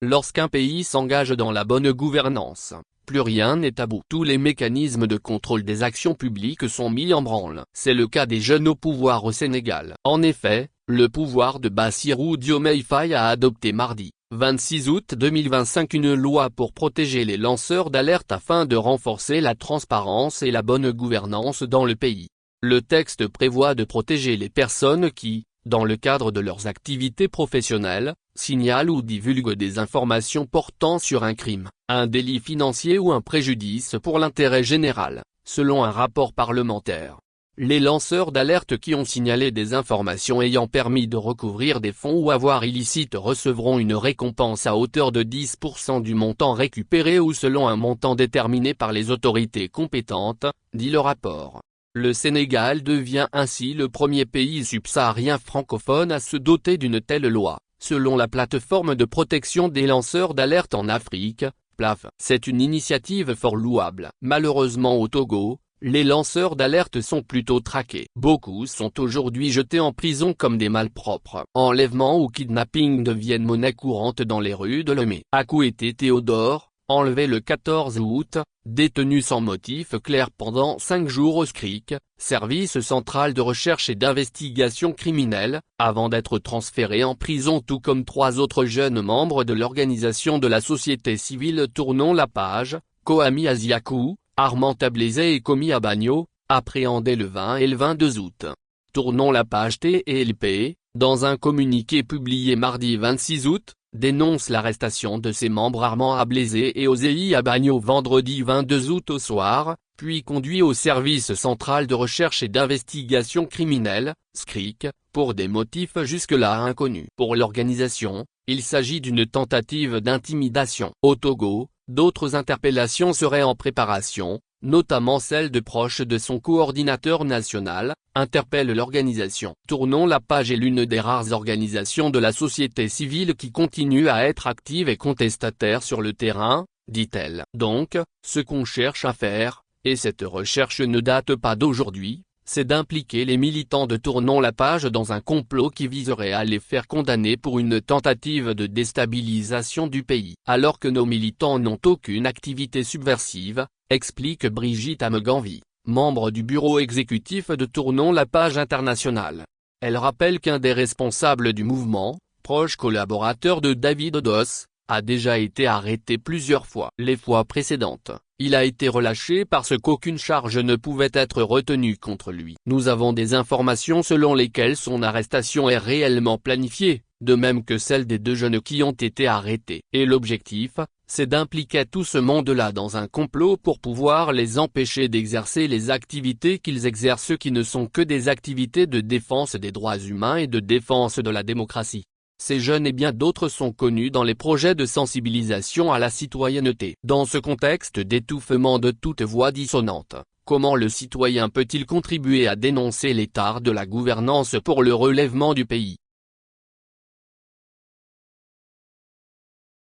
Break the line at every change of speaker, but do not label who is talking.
Lorsqu'un pays s'engage dans la bonne gouvernance, plus rien n'est tabou. Tous les mécanismes de contrôle des actions publiques sont mis en branle. C'est le cas des jeunes au pouvoir au Sénégal. En effet, le pouvoir de Bassirou Diomaye Faye a adopté mardi, 26 août 2025 une loi pour protéger les lanceurs d'alerte afin de renforcer la transparence et la bonne gouvernance dans le pays. Le texte prévoit de protéger les personnes qui, dans le cadre de leurs activités professionnelles, signalent ou divulguent des informations portant sur un crime, un délit financier ou un préjudice pour l'intérêt général, selon un rapport parlementaire. Les lanceurs d'alerte qui ont signalé des informations ayant permis de recouvrir des fonds ou avoirs illicites recevront une récompense à hauteur de 10% du montant récupéré ou selon un montant déterminé par les autorités compétentes, dit le rapport. Le Sénégal devient ainsi le premier pays subsaharien francophone à se doter d'une telle loi, selon la plateforme de protection des lanceurs d'alerte en Afrique, PLAF. C'est une initiative fort louable. Malheureusement au Togo, les lanceurs d'alerte sont plutôt traqués. Beaucoup sont aujourd'hui jetés en prison comme des malpropres. Enlèvement ou kidnapping deviennent monnaie courante dans les rues de Lomé. Akoueté Théodore, enlevé le 14 août, détenu sans motif clair pendant 5 jours au SCRIC, Service central de recherche et d'investigation criminelle, avant d'être transféré en prison tout comme 3 autres jeunes membres de l'organisation de la société civile Tournons la page, Koami Aziakou, Armand Tablézé et Komi Abagno, appréhendés le 20 et le 22 août. Tournons la page TLP, dans un communiqué publié mardi 26 août, dénonce l'arrestation de ses membres Armand Tablézé et Osei Abagno vendredi 22 août au soir, puis conduit au service central de recherche et d'investigation criminelle, SCRIC, pour des motifs jusque-là inconnus. Pour l'organisation, il s'agit d'une tentative d'intimidation. Au Togo, d'autres interpellations seraient en préparation, notamment celle de proches de son coordinateur national, interpelle l'organisation. Tournons la page est l'une des rares organisations de la société civile qui continue à être active et contestataire sur le terrain, dit-elle. Donc, ce qu'on cherche à faire, et cette recherche ne date pas d'aujourd'hui, c'est d'impliquer les militants de Tournons la page dans un complot qui viserait à les faire condamner pour une tentative de déstabilisation du pays. Alors que nos militants n'ont aucune activité subversive, explique Brigitte Ameganvi, membre du bureau exécutif de Tournons la page internationale. Elle rappelle qu'un des responsables du mouvement, proche collaborateur de David Odos, a déjà été arrêté plusieurs fois. Les fois précédentes, il a été relâché parce qu'aucune charge ne pouvait être retenue contre lui. Nous avons des informations selon lesquelles son arrestation est réellement planifiée, de même que celle des 2 jeunes qui ont été arrêtés. Et l'objectif, c'est d'impliquer tout ce monde-là dans un complot pour pouvoir les empêcher d'exercer les activités qu'ils exercent qui ne sont que des activités de défense des droits humains et de défense de la démocratie. Ces jeunes et bien d'autres sont connus dans les projets de sensibilisation à la citoyenneté. Dans ce contexte d'étouffement de toute voix dissonante, comment le citoyen peut-il contribuer à dénoncer l'état de la gouvernance pour le relèvement du pays?